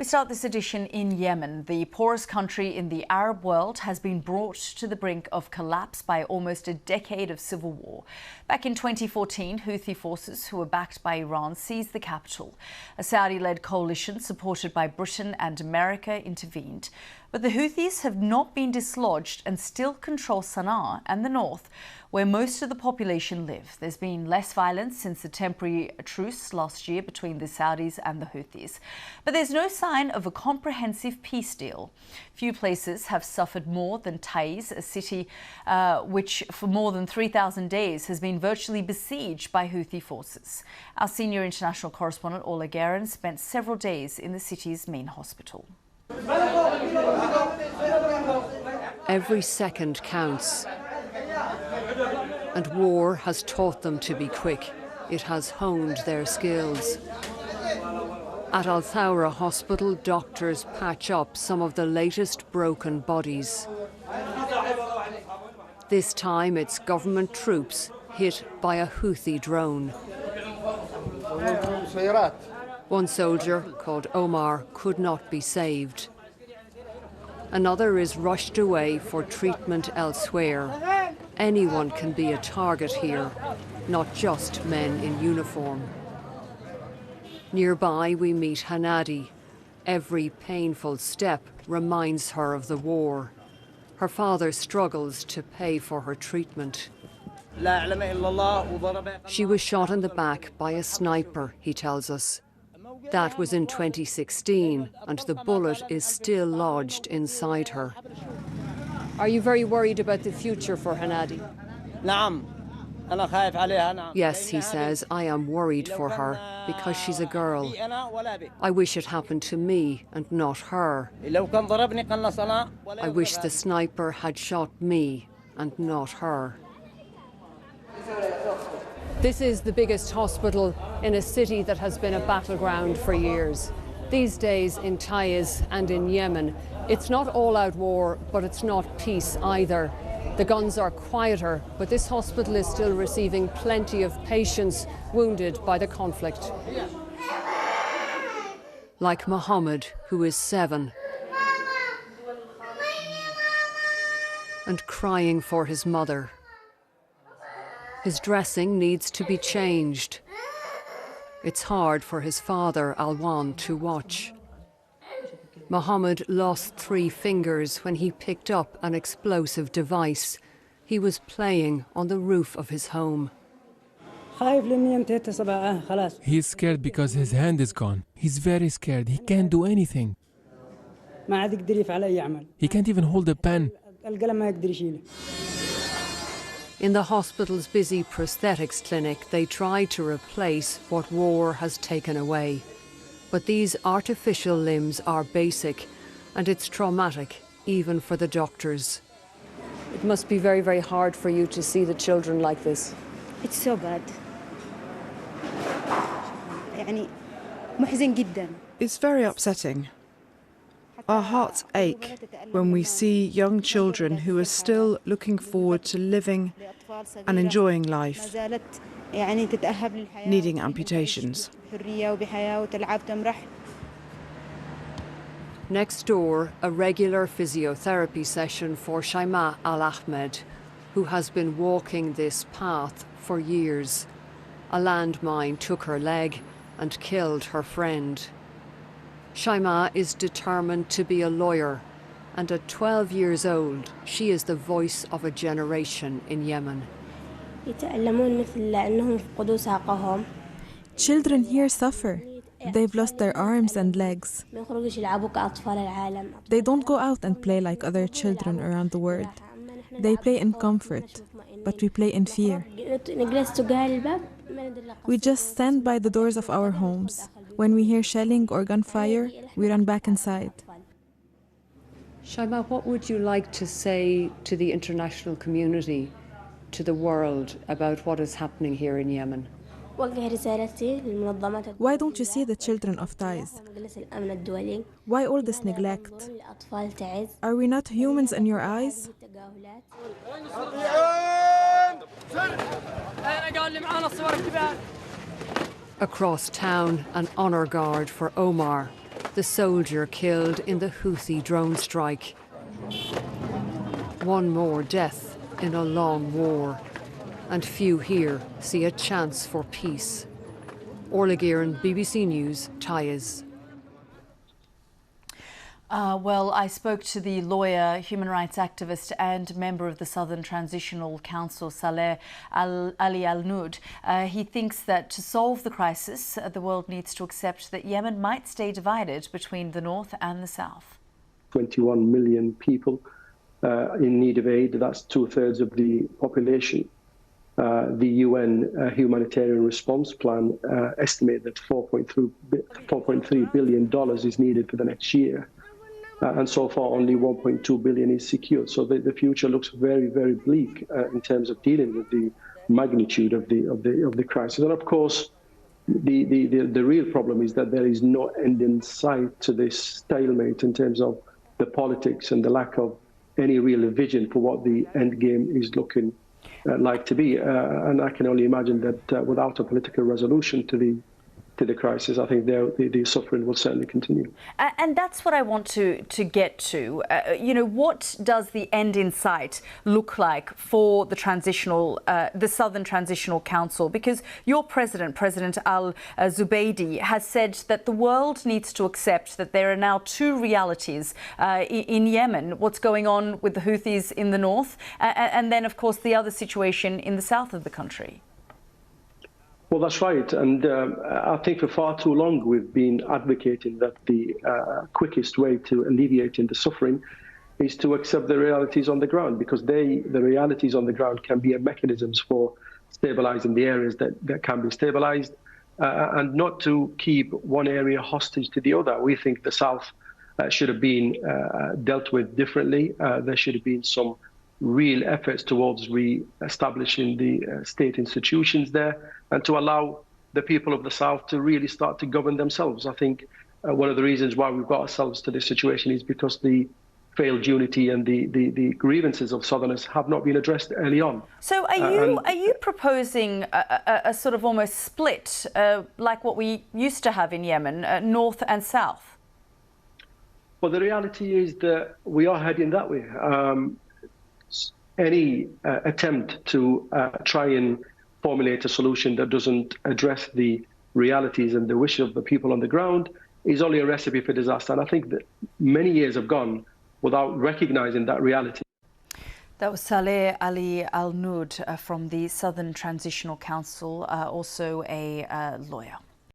We start this edition in Yemen. The poorest country in the Arab world has been brought to the brink of collapse by almost a decade of civil war. Back in 2014, Houthi forces, who were backed by Iran, seized the capital. A Saudi-led coalition supported by Britain and America intervened. But the Houthis have not been dislodged and still control Sana'a and the north, where most of the population live. There's been less violence since the temporary truce last year between the Saudis and the Houthis. But there's no sign of a comprehensive peace deal. Few places have suffered more than Taiz, a city which for more than 3,000 days has been virtually besieged by Houthi forces. Our senior international correspondent, Ola Guerin, spent several days in the city's main hospital. Every second counts. And war has taught them to be quick. It has honed their skills. At Al Thawra Hospital, doctors patch up some of the latest broken bodies. This time it's government troops hit by a Houthi drone. One soldier, called Omar, could not be saved. Another is rushed away for treatment elsewhere. Anyone can be a target here, not just men in uniform. Nearby we meet Hanadi. Every painful step reminds her of the war. Her father struggles to pay for her treatment. She was shot in the back by a sniper, he tells us. That was in 2016, and the bullet is still lodged inside her. Are you very worried about the future for Hanadi? Yes, he says, I am worried for her because she's a girl. I wish it happened to me and not her. I wish the sniper had shot me and not her. This is the biggest hospital in a city that has been a battleground for years. These days in Taiz and in Yemen, it's not all-out war, but it's not peace either. The guns are quieter, but this hospital is still receiving plenty of patients wounded by the conflict. Like Mohammed, who is 7, and crying for his mother. His dressing needs to be changed. It's hard for his father, Alwan, to watch. Mohammed lost 3 fingers when he picked up an explosive device. He was playing on the roof of his home. He's scared because his hand is gone. He's very scared. He can't do anything. He can't even hold a pen. In the hospital's busy prosthetics clinic, they try to replace what war has taken away. But these artificial limbs are basic, and it's traumatic, even for the doctors. It must be very, very hard for you to see the children like this. It's so bad. It's very upsetting. Our hearts ache when we see young children who are still looking forward to living and enjoying life, needing amputations. Next door, a regular physiotherapy session for Shaima Al-Ahmed, who has been walking this path for years. A landmine took her leg and killed her friend. Shaima is determined to be a lawyer, and at 12 years old, she is the voice of a generation in Yemen. Children here suffer. They've lost their arms and legs. They don't go out and play like other children around the world. They play in comfort, but we play in fear. We just stand by the doors of our homes. When we hear shelling or gunfire, we run back inside. Shaima, what would you like to say to the international community, to the world, about what is happening here in Yemen? Why don't you see the children of Taiz? Why all this neglect? Are we not humans in your eyes? Across town, an honour guard for Omar, the the soldier killed in the Houthi drone strike. One more death in a long war, and few here see a chance for peace. Orla Gearan, BBC News, Taiz. Well, I spoke to the lawyer, human rights activist and member of the Southern Transitional Council, Saleh Ali Al-Noud. He thinks that to solve the crisis, the world needs to accept that Yemen might stay divided between the north and the south. 21 million people in need of aid. That's 2/3 of the population. The UN humanitarian response plan estimates that $4.3 billion is needed for the next year. And so far only 1.2 billion is secured. So the future looks very, very bleak in terms of dealing with the magnitude of the crisis. And of course, the real problem is that there is no end in sight to this stalemate in terms of the politics and the lack of any real vision for what the end game is looking like to be. And I can only imagine that without a political resolution to the crisis, I think the suffering will certainly continue. And that's what I want to get to. What does the end in sight look like for the Southern Transitional Council? Because your President Al-Zubaydi, has said that the world needs to accept that there are now two realities in Yemen: what's going on with the Houthis in the north, and then, of course, the other situation in the south of the country. Well, that's right. And I think for far too long we've been advocating that the quickest way to alleviating the suffering is to accept the realities on the ground, because the realities on the ground can be mechanisms for stabilizing the areas that can be stabilized, and not to keep one area hostage to the other. We think the south should have been dealt with differently. There should have been some real efforts towards re-establishing the state institutions there, and to allow the people of the south to really start to govern themselves. I think one of the reasons why we've got ourselves to this situation is because the failed unity and the grievances of southerners have not been addressed early on. So are you proposing a sort of almost split, like what we used to have in Yemen, north and south? Well, the reality is that we are heading that way. Any attempt to try and formulate a solution that doesn't address the realities and the wishes of the people on the ground is only a recipe for disaster. And I think that many years have gone without recognizing that reality. That was Saleh Ali Al-Noud from the Southern Transitional Council, also a lawyer.